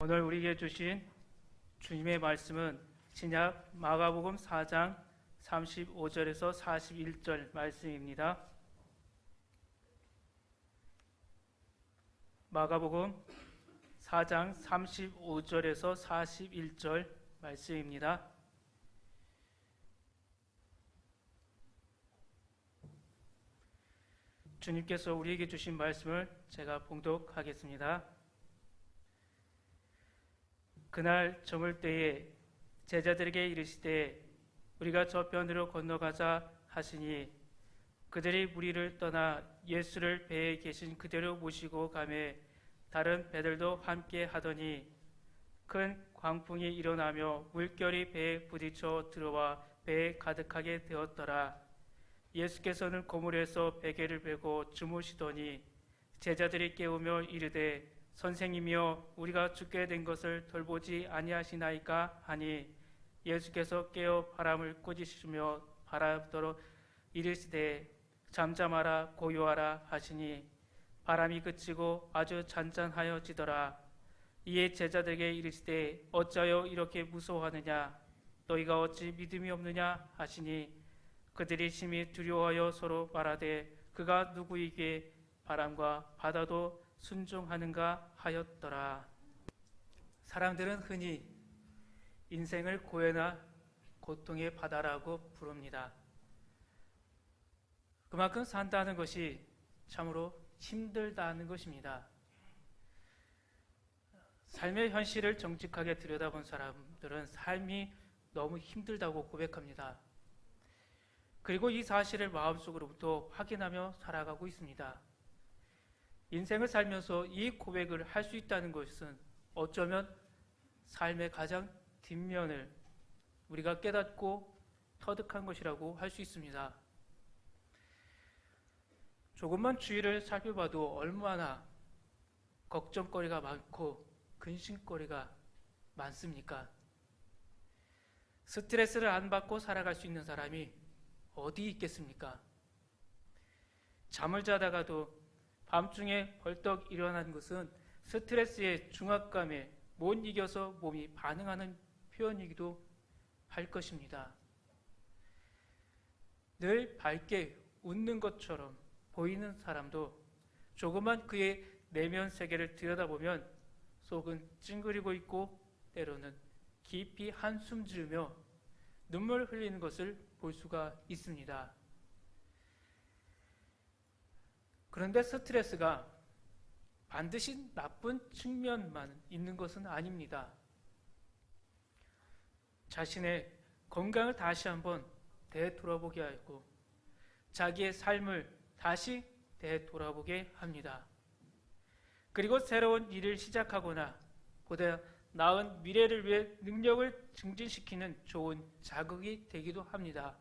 오늘 우리에게 주신 주님의 말씀은 신약 마가복음 4장 35절에서 41절 말씀입니다. 마가복음 4장 35절에서 41절 말씀입니다. 주님께서 우리에게 주신 말씀을 제가 봉독하겠습니다. 그날 저물 때에 제자들에게 이르시되 우리가 저편으로 건너가자 하시니 그들이 무리를 떠나 예수를 배에 계신 그대로 모시고 가매 다른 배들도 함께 하더니 큰 광풍이 일어나며 물결이 배에 부딪혀 들어와 배에 가득하게 되었더라. 예수께서는 고물에서 베개를 베고 주무시더니 제자들이 깨우며 이르되 선생님이여 우리가 죽게 된 것을 돌보지 아니하시나이까 하니 예수께서 깨어 바람을 꾸짖으시며 바람더러 이르시되 잠잠하라 고요하라 하시니 바람이 그치고 아주 잔잔하여지더라. 이에 제자들에게 이르시되 어찌하여 이렇게 무서워하느냐 너희가 어찌 믿음이 없느냐 하시니 그들이 심히 두려워하여 서로 말하되 그가 누구이기에 바람과 바다도 순종하는가 하였더라. 사람들은 흔히 인생을 고해나 고통의 바다라고 부릅니다. 그만큼 산다는 것이 참으로 힘들다는 것입니다. 삶의 현실을 정직하게 들여다본 사람들은 삶이 너무 힘들다고 고백합니다. 그리고 이 사실을 마음속으로부터 확인하며 살아가고 있습니다. 인생을 살면서 이 고백을 할 수 있다는 것은 어쩌면 삶의 가장 뒷면을 우리가 깨닫고 터득한 것이라고 할 수 있습니다. 조금만 주위를 살펴봐도 얼마나 걱정거리가 많고 근심거리가 많습니까? 스트레스를 안 받고 살아갈 수 있는 사람이 어디 있겠습니까? 잠을 자다가도 밤중에 벌떡 일어나는 것은 스트레스의 중압감에 못 이겨서 몸이 반응하는 표현이기도 할 것입니다. 늘 밝게 웃는 것처럼 보이는 사람도 조금만 그의 내면 세계를 들여다보면 속은 찡그리고 있고 때로는 깊이 한숨 지으며 눈물 흘리는 것을 볼 수가 있습니다. 그런데 스트레스가 반드시 나쁜 측면만 있는 것은 아닙니다. 자신의 건강을 다시 한번 되돌아보게 하고 자기의 삶을 다시 되돌아보게 합니다. 그리고 새로운 일을 시작하거나 보다 나은 미래를 위해 능력을 증진시키는 좋은 자극이 되기도 합니다.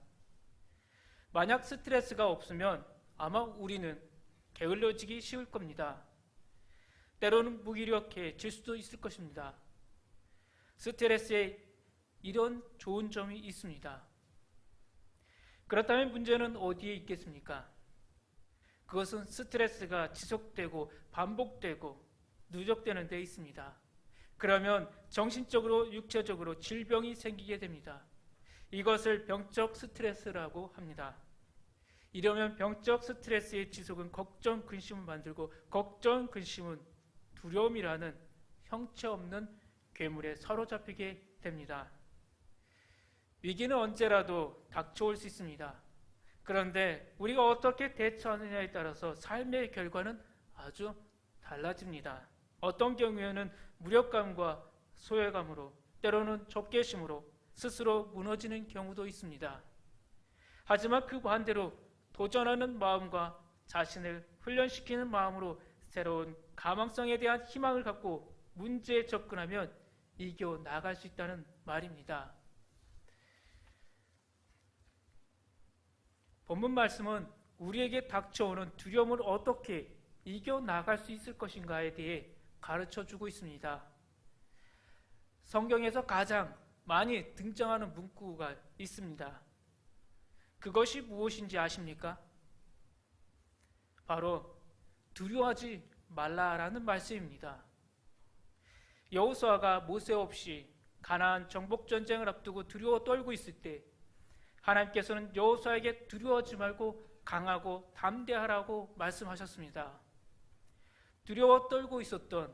만약 스트레스가 없으면 아마 우리는 게을러지기 쉬울 겁니다. 때로는 무기력해질 수도 있을 것입니다. 스트레스에 이런 좋은 점이 있습니다. 그렇다면 문제는 어디에 있겠습니까? 그것은 스트레스가 지속되고 반복되고 누적되는 데 있습니다. 그러면 정신적으로 육체적으로 질병이 생기게 됩니다. 이것을 병적 스트레스라고 합니다. 이러면 병적 스트레스의 지속은 걱정, 근심을 만들고 걱정, 근심은 두려움이라는 형체 없는 괴물에 사로잡히게 됩니다. 위기는 언제라도 닥쳐올 수 있습니다. 그런데 우리가 어떻게 대처하느냐에 따라서 삶의 결과는 아주 달라집니다. 어떤 경우에는 무력감과 소외감으로 때로는 적개심으로 스스로 무너지는 경우도 있습니다. 하지만 그 반대로 도전하는 마음과 자신을 훈련시키는 마음으로 새로운 가망성에 대한 희망을 갖고 문제에 접근하면 이겨 나갈 수 있다는 말입니다. 본문 말씀은 우리에게 닥쳐오는 두려움을 어떻게 이겨 나갈 수 있을 것인가에 대해 가르쳐 주고 있습니다. 성경에서 가장 많이 등장하는 문구가 있습니다. 그것이 무엇인지 아십니까? 바로 두려워하지 말라라는 말씀입니다. 여호수아가 모세 없이 가나안 정복 전쟁을 앞두고 두려워 떨고 있을 때 하나님께서는 여호수아에게 두려워하지 말고 강하고 담대하라고 말씀하셨습니다. 두려워 떨고 있었던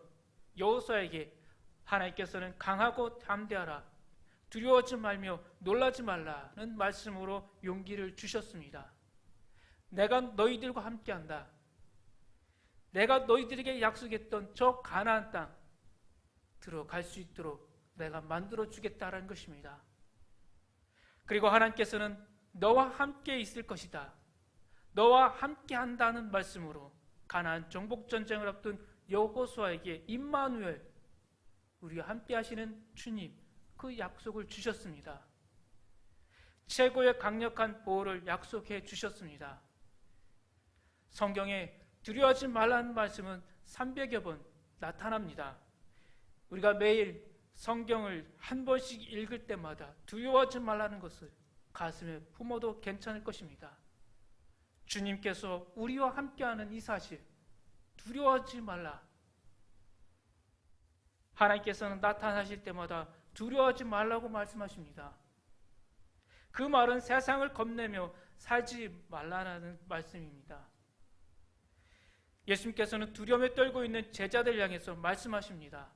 여호수아에게 하나님께서는 강하고 담대하라, 두려워하지 말며 놀라지 말라는 말씀으로 용기를 주셨습니다. 내가 너희들과 함께한다. 내가 너희들에게 약속했던 저 가나안 땅 들어갈 수 있도록 내가 만들어 주겠다라는 것입니다. 그리고 하나님께서는 너와 함께 있을 것이다, 너와 함께 한다는 말씀으로 가나안 정복 전쟁을 앞둔 여호수아에게 임마누엘, 우리와 함께 하시는 주님, 그 약속을 주셨습니다. 최고의 강력한 보호를 약속해 주셨습니다. 성경에 두려워하지 말라는 말씀은 300여 번 나타납니다. 우리가 매일 성경을 한 번씩 읽을 때마다 두려워하지 말라는 것을 가슴에 품어도 괜찮을 것입니다. 주님께서 우리와 함께하는 이 사실, 두려워하지 말라. 하나님께서는 나타나실 때마다 두려워하지 말라고 말씀하십니다. 그 말은 세상을 겁내며 살지 말라는 말씀입니다. 예수님께서는 두려움에 떨고 있는 제자들 향해서 말씀하십니다.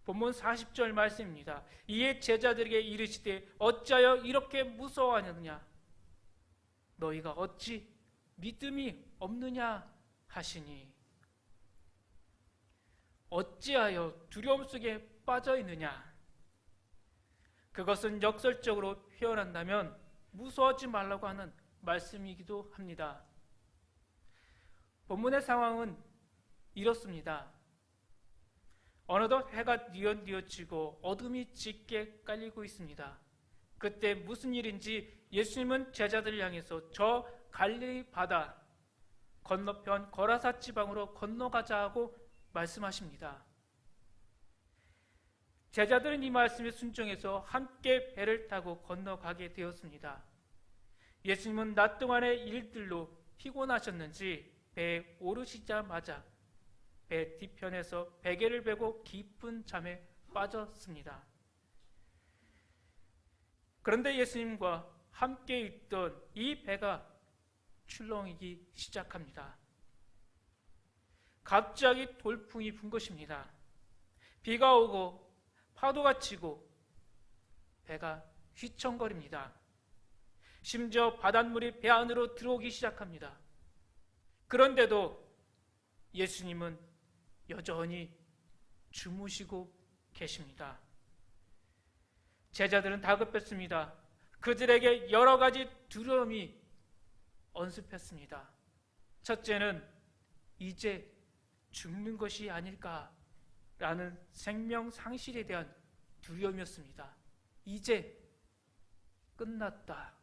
본문 40절 말씀입니다. 이에 제자들에게 이르시되 어찌하여 이렇게 무서워하느냐, 너희가 어찌 믿음이 없느냐 하시니, 어찌하여 두려움 속에 빠져 있느냐, 그것은 역설적으로 표현한다면 무서워하지 말라고 하는 말씀이기도 합니다. 본문의 상황은 이렇습니다. 어느덧 해가 뉘엿뉘엿지고 어둠이 짙게 깔리고 있습니다. 그때 무슨 일인지 예수님은 제자들을 향해서 저 갈릴리 바다 건너편 거라사 지방으로 건너가자 하고 말씀하십니다. 제자들은 이 말씀에 순종해서 함께 배를 타고 건너가게 되었습니다. 예수님은 낮 동안의 일들로 피곤하셨는지 배에 오르시자마자 배 뒤편에서 베개를 베고 깊은 잠에 빠졌습니다. 그런데 예수님과 함께 있던 이 배가 출렁이기 시작합니다. 갑자기 돌풍이 분 것입니다. 비가 오고 파도가 치고 배가 휘청거립니다. 심지어 바닷물이 배 안으로 들어오기 시작합니다. 그런데도 예수님은 여전히 주무시고 계십니다. 제자들은 다급했습니다. 그들에게 여러 가지 두려움이 언습했습니다. 첫째는 이제 죽는 것이 아닐까라는 생명 상실에 대한 두려움이었습니다. 이제 끝났다.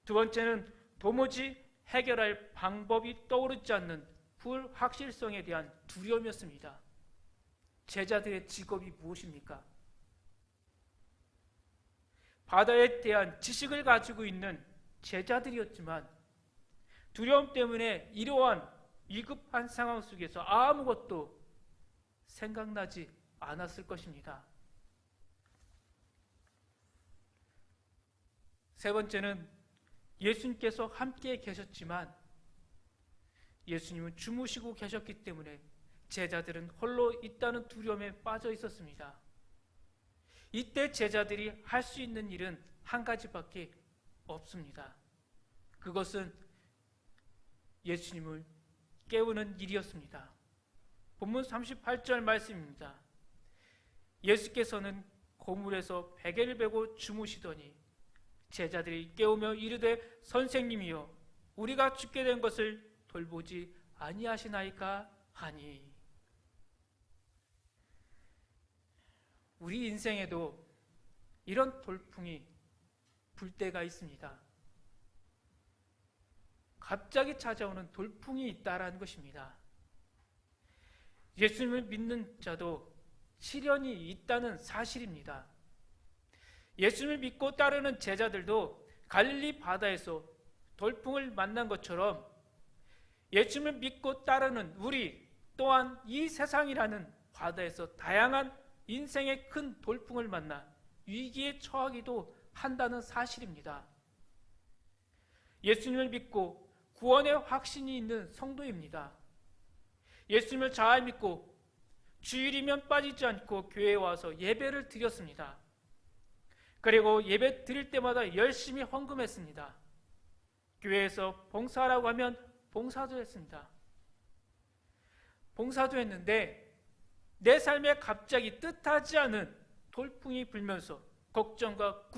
두 번째는 도무지 해결할 방법이 떠오르지 않는 불확실성에 대한 두려움이었습니다. 제자들의 직업이 무엇입니까? 바다에 대한 지식을 가지고 있는 제자들이었지만 두려움 때문에 이러한 위급한 상황 속에서 아무것도 생각나지 않았을 것입니다. 세 번째는 예수님께서 함께 계셨지만 예수님은 주무시고 계셨기 때문에 제자들은 홀로 있다는 두려움에 빠져 있었습니다. 이때 제자들이 할 수 있는 일은 한 가지밖에 없습니다. 그것은 예수님을 깨우는 일이었습니다. 본문 38절 말씀입니다. 예수께서는 고물에서 베개를 베고 주무시더니 제자들이 깨우며 이르되 선생님이여 우리가 죽게 된 것을 돌보지 아니하시나이까 하니. 우리 인생에도 이런 돌풍이 불 때가 있습니다. 갑자기 찾아오는 돌풍이 있다라는 것입니다. 예수님을 믿는 자도 시련이 있다는 사실입니다. 예수님을 믿고 따르는 제자들도 갈릴리 바다에서 돌풍을 만난 것처럼 예수님을 믿고 따르는 우리 또한 이 세상이라는 바다에서 다양한 인생의 큰 돌풍을 만나 위기에 처하기도 한다는 사실입니다. 예수님을 믿고 구원의 확신이 있는 성도입니다. 예수님을 잘 믿고 주일이면 빠지지 않고 교회에 와서 예배를 드렸습니다. 그리고 예배 드릴 때마다 열심히 헌금했습니다. 교회에서 봉사라고 하면 봉사도 했습니다. 봉사도 했는데 내 삶에 갑자기 뜻하지 않은 돌풍이 불면서 걱정과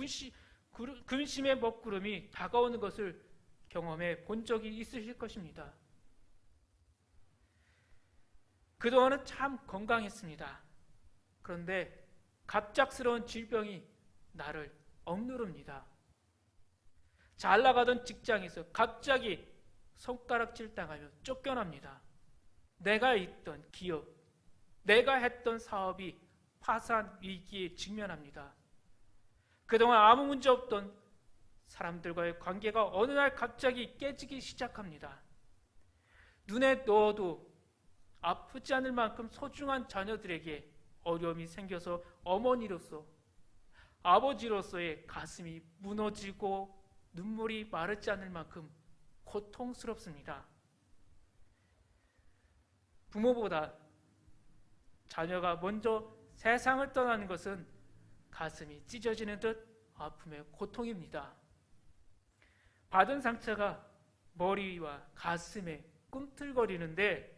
근심의 먹구름이 다가오는 것을 경험해 본 적이 있으실 것입니다. 그동안은 참 건강했습니다. 그런데 갑작스러운 질병이 나를 억누릅니다. 잘 나가던 직장에서 갑자기 손가락질 당하며 쫓겨납니다. 내가 있던 기업, 내가 했던 사업이 파산 위기에 직면합니다. 그동안 아무 문제 없던 사람들과의 관계가 어느 날 갑자기 깨지기 시작합니다. 눈에 넣어도 아프지 않을 만큼 소중한 자녀들에게 어려움이 생겨서 어머니로서, 아버지로서의 가슴이 무너지고 눈물이 마르지 않을 만큼 고통스럽습니다. 부모보다 자녀가 먼저 세상을 떠나는 것은 가슴이 찢어지는 듯 아픔의 고통입니다. 받은 상처가 머리와 가슴에 꿈틀거리는데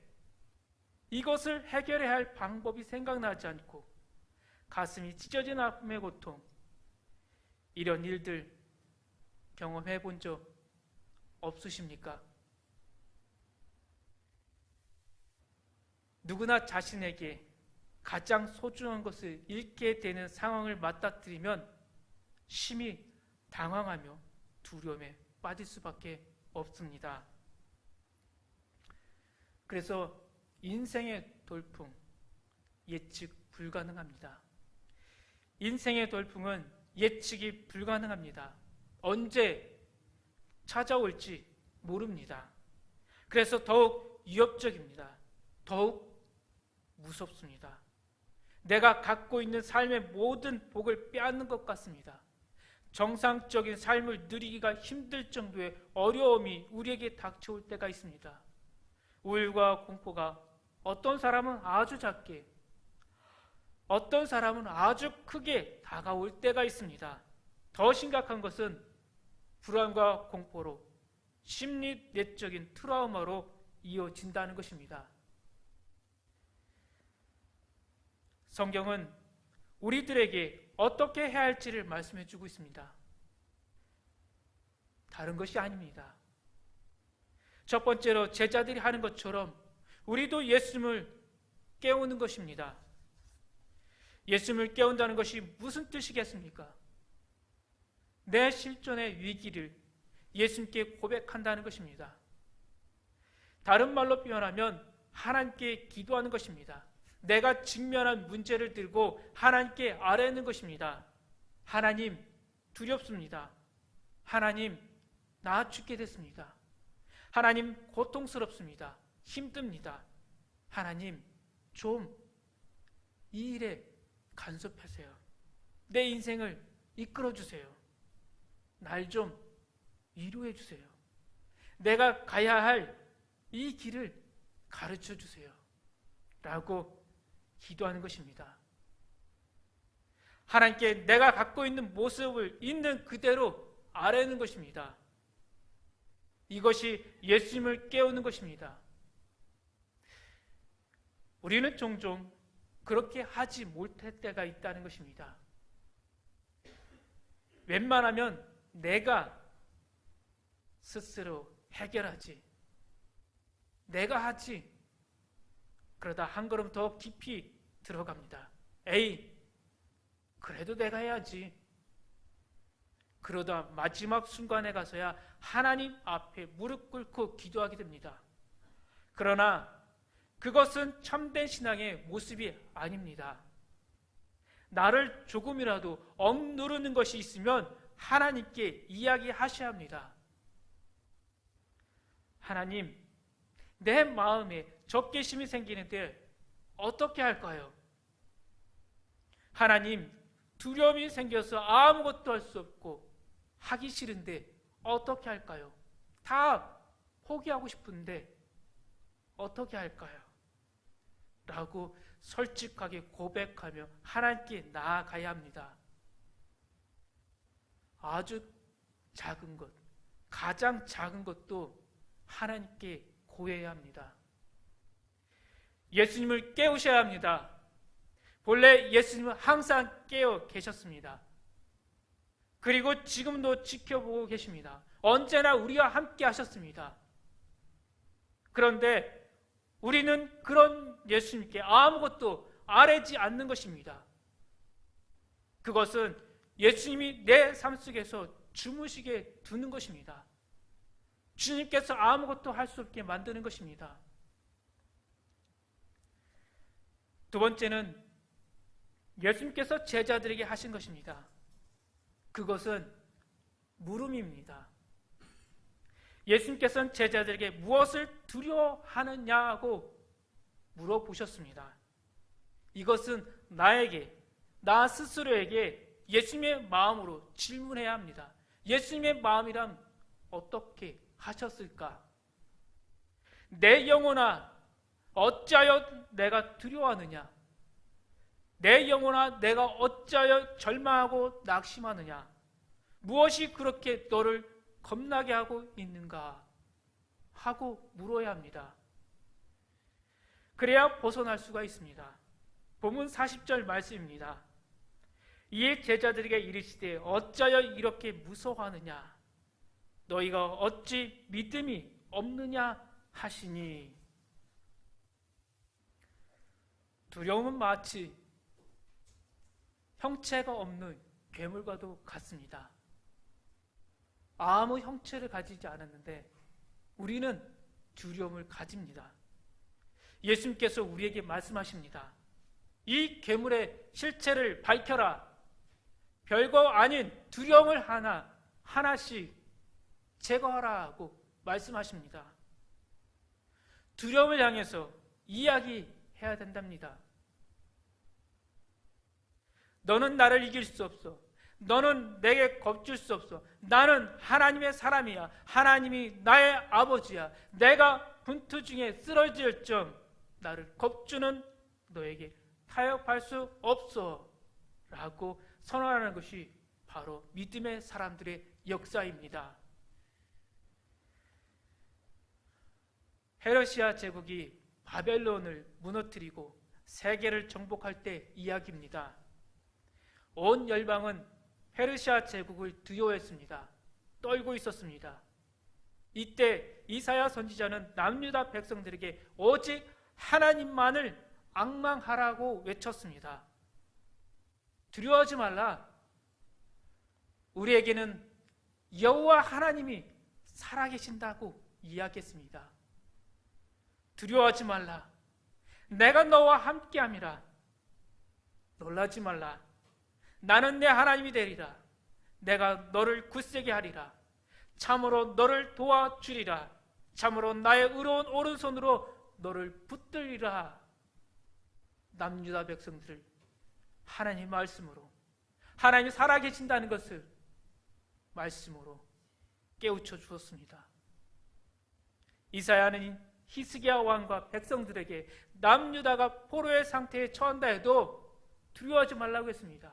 이것을 해결해야 할 방법이 생각나지 않고 가슴이 찢어진 아픔의 고통, 이런 일들 경험해 본 적 없으십니까? 누구나 자신에게 가장 소중한 것을 잃게 되는 상황을 맞닥뜨리면 심히 당황하며 두려움에 빠질 수밖에 없습니다. 그래서 인생의 돌풍, 예측 불가능합니다. 인생의 돌풍은 예측이 불가능합니다. 언제 찾아올지 모릅니다. 그래서 더욱 위협적입니다. 더욱 무섭습니다. 내가 갖고 있는 삶의 모든 복을 빼앗는 것 같습니다. 정상적인 삶을 누리기가 힘들 정도의 어려움이 우리에게 닥쳐올 때가 있습니다. 우울과 공포가 어떤 사람은 아주 작게, 어떤 사람은 아주 크게 다가올 때가 있습니다. 더 심각한 것은 불안과 공포로 심리 내적인 트라우마로 이어진다는 것입니다. 성경은 우리들에게 어떻게 해야 할지를 말씀해 주고 있습니다. 다른 것이 아닙니다. 첫 번째로 제자들이 하는 것처럼 우리도 예수님을 깨우는 것입니다. 예수님을 깨운다는 것이 무슨 뜻이겠습니까? 내 실존의 위기를 예수님께 고백한다는 것입니다. 다른 말로 표현하면 하나님께 기도하는 것입니다. 내가 직면한 문제를 들고 하나님께 아뢰는 것입니다. 하나님, 두렵습니다. 하나님, 나 죽게 됐습니다. 하나님, 고통스럽습니다. 힘듭니다. 하나님, 좀 이 일에 간섭하세요. 내 인생을 이끌어 주세요. 날 좀 위로해 주세요. 내가 가야 할 이 길을 가르쳐 주세요. 라고 기도하는 것입니다. 하나님께 내가 갖고 있는 모습을 있는 그대로 아뢰는 것입니다. 이것이 예수님을 깨우는 것입니다. 우리는 종종 그렇게 하지 못할 때가 있다는 것입니다. 웬만하면 내가 스스로 해결하지, 내가 하지, 그러다 한 걸음 더 깊이 들어갑니다. 에이, 그래도 내가 해야지. 그러다 마지막 순간에 가서야 하나님 앞에 무릎 꿇고 기도하게 됩니다. 그러나 그것은 참된 신앙의 모습이 아닙니다. 나를 조금이라도 억누르는 것이 있으면 하나님께 이야기하셔야 합니다. 하나님, 내 마음에 적개심이 생기는데 어떻게 할까요? 하나님, 두려움이 생겨서 아무것도 할 수 없고 하기 싫은데 어떻게 할까요? 다 포기하고 싶은데 어떻게 할까요? 라고 솔직하게 고백하며 하나님께 나아가야 합니다. 아주 작은 것, 가장 작은 것도 하나님께 고해야 합니다. 예수님을 깨우셔야 합니다. 본래 예수님은 항상 깨어 계셨습니다. 그리고 지금도 지켜보고 계십니다. 언제나 우리와 함께 하셨습니다. 그런데 우리는 그런 예수님께 아무것도 아뢰지 않는 것입니다. 그것은 예수님이 내 삶 속에서 주무시게 두는 것입니다. 주님께서 아무것도 할 수 없게 만드는 것입니다. 두 번째는 예수님께서 제자들에게 하신 것입니다. 그것은 물음입니다. 예수님께서는 제자들에게 무엇을 두려워하느냐고 물어보셨습니다. 이것은 나에게, 나 스스로에게 예수님의 마음으로 질문해야 합니다. 예수님의 마음이란 어떻게 하셨을까? 내 영혼아, 어찌하여 내가 두려워하느냐? 내 영혼아, 내가 어찌하여 절망하고 낙심하느냐? 무엇이 그렇게 너를 겁나게 하고 있는가? 하고 물어야 합니다. 그래야 벗어날 수가 있습니다. 본문 40절 말씀입니다. 이에 제자들에게 이르시되 어찌하여 이렇게 무서워하느냐? 너희가 어찌 믿음이 없느냐 하시니. 두려움은 마치 형체가 없는 괴물과도 같습니다. 아무 형체를 가지지 않았는데 우리는 두려움을 가집니다. 예수님께서 우리에게 말씀하십니다. 이 괴물의 실체를 밝혀라. 별거 아닌 두려움을 하나씩 제거하라고 말씀하십니다. 두려움을 향해서 이야기해야 된답니다. 너는 나를 이길 수 없어. 너는 내게 겁줄 수 없어. 나는 하나님의 사람이야. 하나님이 나의 아버지야. 내가 분투 중에 쓰러질정 나를 겁주는 너에게 타협할 수 없어. 라고 선언하는 것이 바로 믿음의 사람들의 역사입니다. 페르시아 제국이 바벨론을 무너뜨리고 세계를 정복할 때 이야기입니다. 온 열방은 페르시아 제국을 두려워했습니다. 떨고 있었습니다. 이때 이사야 선지자는 남유다 백성들에게 오직 하나님만을 앙망하라고 외쳤습니다. 두려워하지 말라. 우리에게는 여호와 하나님이 살아계신다고 이야기했습니다. 두려워하지 말라. 내가 너와 함께함이라. 놀라지 말라. 나는 내 하나님이 되리라. 내가 너를 굳세게 하리라. 참으로 너를 도와주리라. 참으로 나의 의로운 오른손으로 너를 붙들리라. 남유다 백성들을 하나님 말씀으로, 하나님이 살아계신다는 것을 말씀으로 깨우쳐 주었습니다. 이사야는 히스기야 왕과 백성들에게 남유다가 포로의 상태에 처한다 해도 두려워하지 말라고 했습니다.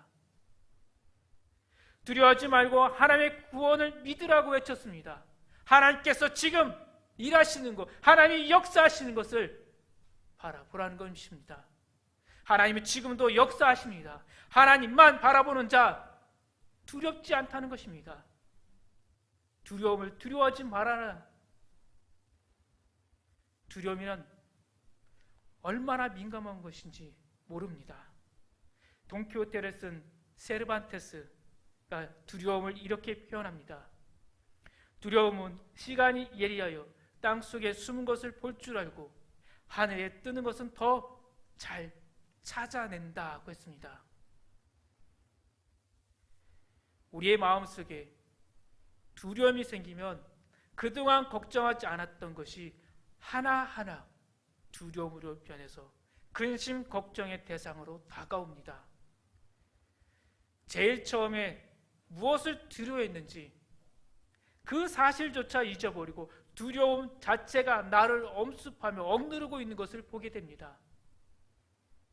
두려워하지 말고 하나님의 구원을 믿으라고 외쳤습니다. 하나님께서 지금 일하시는 것, 하나님이 역사하시는 것을 바라보라는 것입니다. 하나님이 지금도 역사하십니다. 하나님만 바라보는 자 두렵지 않다는 것입니다. 두려움을 두려워하지 말아라. 두려움이란 얼마나 민감한 것인지 모릅니다. 돈키호테를 쓴 세르반테스가 두려움을 이렇게 표현합니다. 두려움은 시간이 예리하여 땅속에 숨은 것을 볼 줄 알고 하늘에 뜨는 것은 더 잘 찾아낸다고 했습니다. 우리의 마음속에 두려움이 생기면 그동안 걱정하지 않았던 것이 하나하나 두려움으로 변해서 근심 걱정의 대상으로 다가옵니다. 제일 처음에 무엇을 두려워했는지 그 사실조차 잊어버리고 두려움 자체가 나를 엄습하며 억누르고 있는 것을 보게 됩니다.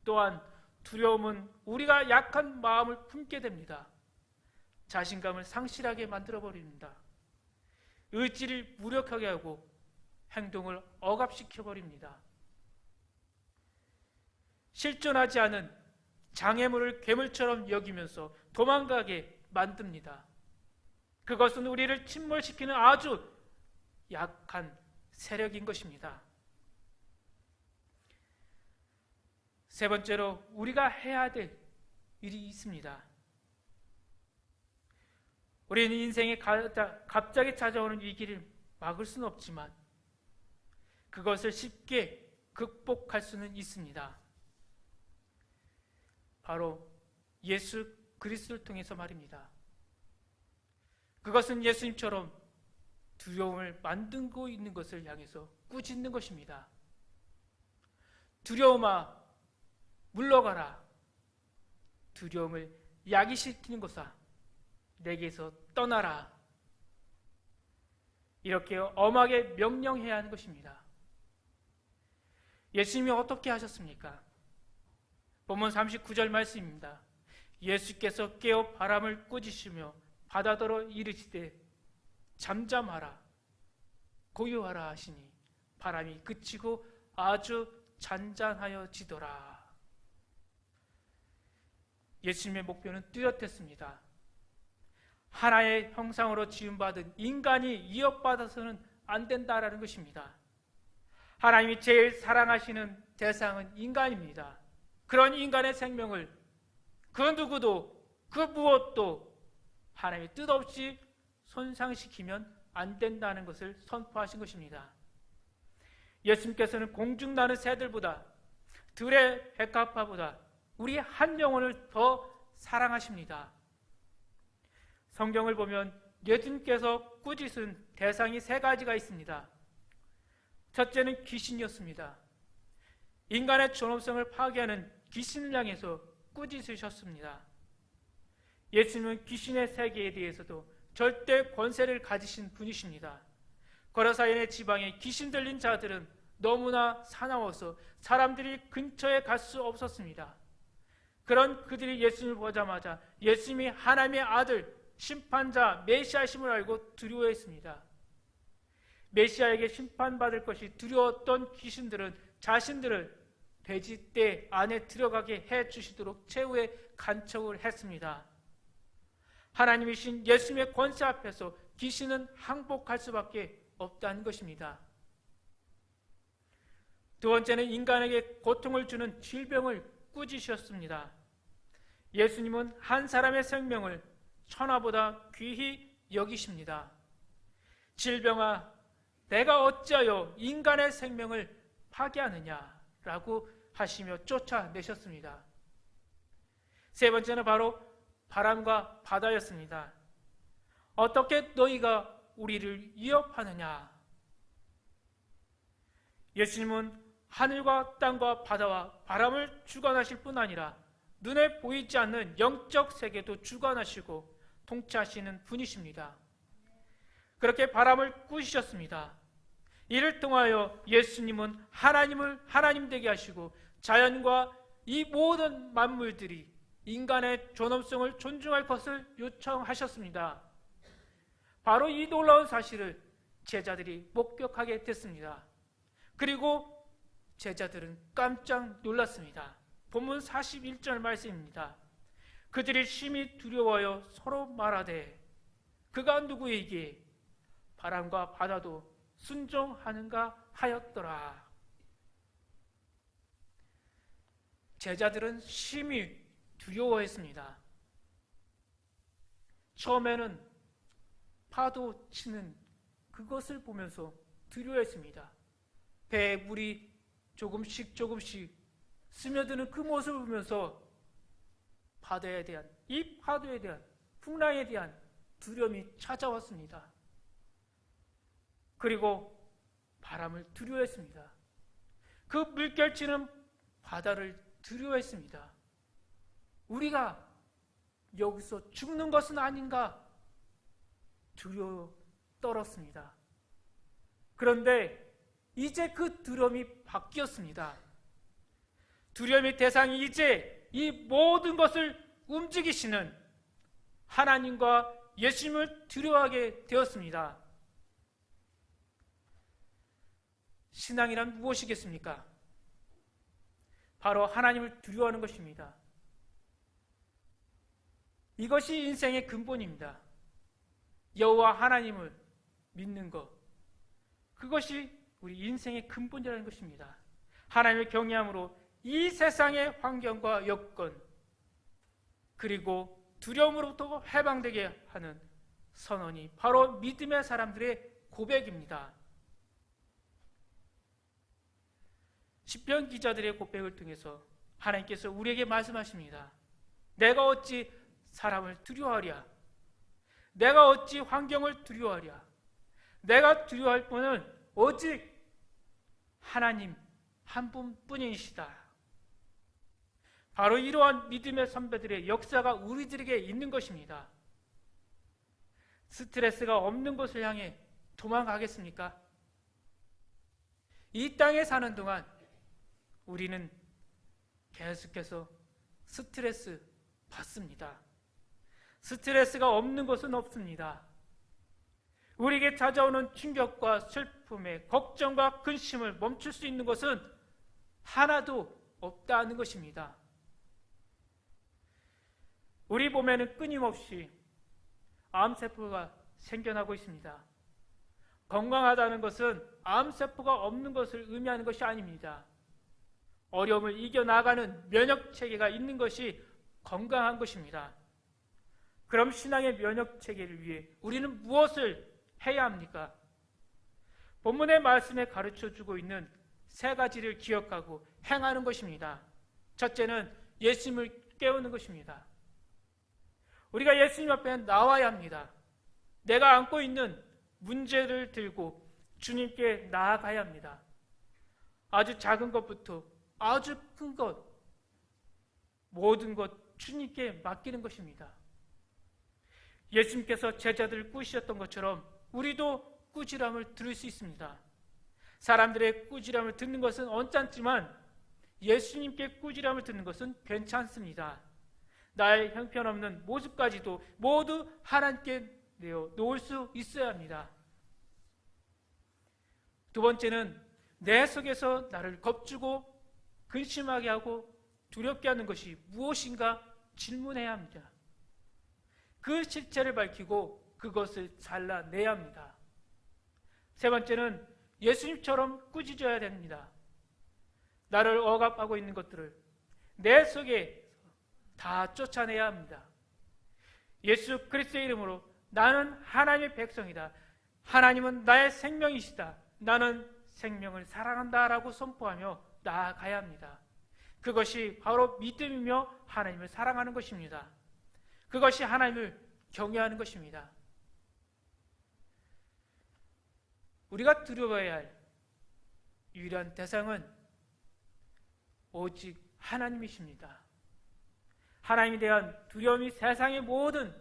또한 두려움은 우리가 약한 마음을 품게 됩니다. 자신감을 상실하게 만들어버립니다. 의지를 무력하게 하고 행동을 억압시켜버립니다. 실존하지 않은 장애물을 괴물처럼 여기면서 도망가게 만듭니다. 그것은 우리를 침몰시키는 아주 약한 세력인 것입니다. 세 번째로 우리가 해야 될 일이 있습니다. 우리는 인생에 갑자기 찾아오는 위기를 막을 수는 없지만 그것을 쉽게 극복할 수는 있습니다. 바로 예수 그리스도를 통해서 말입니다. 그것은 예수님처럼 두려움을 만들고 있는 것을 향해서 꾸짖는 것입니다. 두려움아 물러가라. 두려움을 야기시키는 것아 내게서 떠나라. 이렇게 엄하게 명령해야 하는 것입니다. 예수님이 어떻게 하셨습니까? 본문 39절 말씀입니다. 예수께서 깨어 바람을 꾸짖으시며 바다더러 이르시되 잠잠하라 고요하라 하시니 바람이 그치고 아주 잔잔하여지더라. 예수님의 목표는 뚜렷했습니다. 하나의 형상으로 지음받은 인간이 위협받아서는 안 된다라는 것입니다. 하나님이 제일 사랑하시는 대상은 인간입니다. 그런 인간의 생명을 그 누구도 그 무엇도 하나님의 뜻 없이 손상시키면 안 된다는 것을 선포하신 것입니다. 예수님께서는 공중 나는 새들보다 들의 백합화보다 우리 한 영혼을 더 사랑하십니다. 성경을 보면 예수님께서 꾸짖은 대상이 세 가지가 있습니다. 첫째는 귀신이었습니다. 인간의 존엄성을 파괴하는 귀신을 향해서 꾸짖으셨습니다. 예수님은 귀신의 세계에 대해서도 절대 권세를 가지신 분이십니다. 거라사인의 지방에 귀신 들린 자들은 너무나 사나워서 사람들이 근처에 갈 수 없었습니다. 그런 그들이 예수님을 보자마자 예수님이 하나님의 아들, 심판자, 메시아심을 알고 두려워했습니다. 메시아에게 심판받을 것이 두려웠던 귀신들은 자신들을 돼지떼 안에 들어가게 해주시도록 최후의 간척을 했습니다. 하나님이신 예수님의 권세 앞에서 귀신은 항복할 수밖에 없다는 것입니다. 두 번째는 인간에게 고통을 주는 질병을 꾸짖으셨습니다. 예수님은 한 사람의 생명을 천하보다 귀히 여기십니다. 질병아 내가 어찌하여 인간의 생명을 파괴하느냐라고 하시며 쫓아내셨습니다. 세 번째는 바로 바람과 바다였습니다. 어떻게 너희가 우리를 위협하느냐? 예수님은 하늘과 땅과 바다와 바람을 주관하실 뿐 아니라 눈에 보이지 않는 영적 세계도 주관하시고 통치하시는 분이십니다. 그렇게 바람을 꾸짖으셨습니다. 이를 통하여 예수님은 하나님을 하나님 되게 하시고 자연과 이 모든 만물들이 인간의 존엄성을 존중할 것을 요청하셨습니다. 바로 이 놀라운 사실을 제자들이 목격하게 됐습니다. 그리고 제자들은 깜짝 놀랐습니다. 본문 41절 말씀입니다. 그들이 심히 두려워하여 서로 말하되 그가 누구에게 바람과 바다도 순종하는가 하였더라. 제자들은 심히 두려워했습니다. 처음에는 파도 치는 그것을 보면서 두려워했습니다. 배에 물이 조금씩 스며드는 그 모습을 보면서 파도에 대한, 이 파도에 대한, 풍랑에 대한 두려움이 찾아왔습니다. 그리고 바람을 두려워했습니다. 그 물결치는 바다를 두려워했습니다. 우리가 여기서 죽는 것은 아닌가 두려워 떨었습니다. 그런데 이제 그 두려움이 바뀌었습니다. 두려움의 대상이 이제 이 모든 것을 움직이시는 하나님과 예수님을 두려워하게 되었습니다. 신앙이란 무엇이겠습니까? 바로 하나님을 두려워하는 것입니다. 이것이 인생의 근본입니다. 여호와 하나님을 믿는 것, 그것이 우리 인생의 근본이라는 것입니다. 하나님을 경외함으로 이 세상의 환경과 여건, 그리고 두려움으로부터 해방되게 하는 선언이 바로 믿음의 사람들의 고백입니다. 시편 기자들의 고백을 통해서 하나님께서 우리에게 말씀하십니다. 내가 어찌 사람을 두려워하랴? 내가 어찌 환경을 두려워하랴? 내가 두려워할 분은 오직 하나님 한 분뿐이시다. 바로 이러한 믿음의 선배들의 역사가 우리들에게 있는 것입니다. 스트레스가 없는 곳을 향해 도망가겠습니까? 이 땅에 사는 동안 우리는 계속해서 스트레스 받습니다. 스트레스가 없는 것은 없습니다. 우리에게 찾아오는 충격과 슬픔에 걱정과 근심을 멈출 수 있는 것은 하나도 없다는 것입니다. 우리 몸에는 끊임없이 암세포가 생겨나고 있습니다. 건강하다는 것은 암세포가 없는 것을 의미하는 것이 아닙니다. 어려움을 이겨나가는 면역체계가 있는 것이 건강한 것입니다. 그럼 신앙의 면역체계를 위해 우리는 무엇을 해야 합니까? 본문의 말씀에 가르쳐주고 있는 세 가지를 기억하고 행하는 것입니다. 첫째는 예수님을 깨우는 것입니다. 우리가 예수님 앞에 나와야 합니다. 내가 안고 있는 문제를 들고 주님께 나아가야 합니다. 아주 작은 것부터 아주 큰 것, 모든 것 주님께 맡기는 것입니다. 예수님께서 제자들을 꾸시셨던 것처럼 우리도 꾸지람을 들을 수 있습니다. 사람들의 꾸지람을 듣는 것은 언짢지만 예수님께 꾸지람을 듣는 것은 괜찮습니다. 나의 형편없는 모습까지도 모두 하나님께 내어 놓을 수 있어야 합니다. 두 번째는 내 속에서 나를 겁주고 근심하게 하고 두렵게 하는 것이 무엇인가 질문해야 합니다. 그 실체를 밝히고 그것을 잘라내야 합니다. 세 번째는 예수님처럼 꾸짖어야 됩니다. 나를 억압하고 있는 것들을 내 속에 다 쫓아내야 합니다. 예수 그리스도의 이름으로 나는 하나님의 백성이다. 하나님은 나의 생명이시다. 나는 생명을 사랑한다라고 선포하며 나아가야 합니다. 그것이 바로 믿음이며 하나님을 사랑하는 것입니다. 그것이 하나님을 경외하는 것입니다. 우리가 두려워해야 할 유일한 대상은 오직 하나님이십니다. 하나님에 대한 두려움이 세상의 모든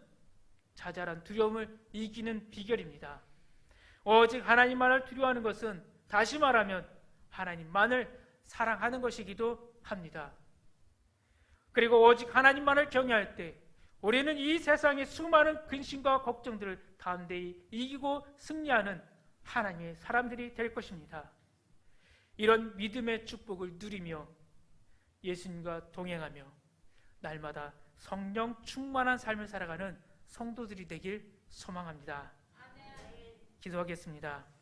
자잘한 두려움을 이기는 비결입니다. 오직 하나님만을 두려워하는 것은 다시 말하면 하나님만을 사랑하는 것이기도 합니다. 그리고 오직 하나님만을 경외할 때 우리는 이 세상의 수많은 근심과 걱정들을 담대히 이기고 승리하는 하나님의 사람들이 될 것입니다. 이런 믿음의 축복을 누리며 예수님과 동행하며 날마다 성령 충만한 삶을 살아가는 성도들이 되길 소망합니다. 기도하겠습니다.